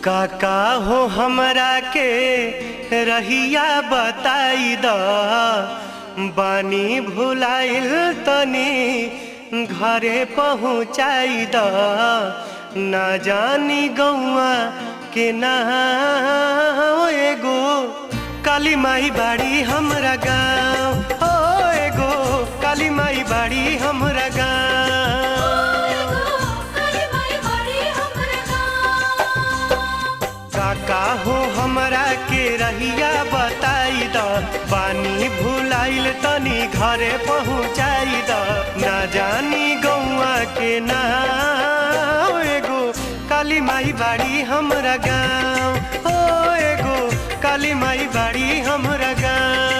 काका हो हमरा के रहिया बताई द बानी भुलाइल तनी घरे पहुँचाई द ना जानी गौआ के ना एगो काली माई बाड़ी हमरा गाँव हो एगो काली माई बाड़ी हमरा गाँव। काका हो हमरा के रहिया बताई द बानी भुलाइल तनी घरे पहुँचाई द ना जानी गौआ के ना एगो काली माई बाड़ी हमरा गाँव हो एगो काली माई बाड़ी हमरा गाँव।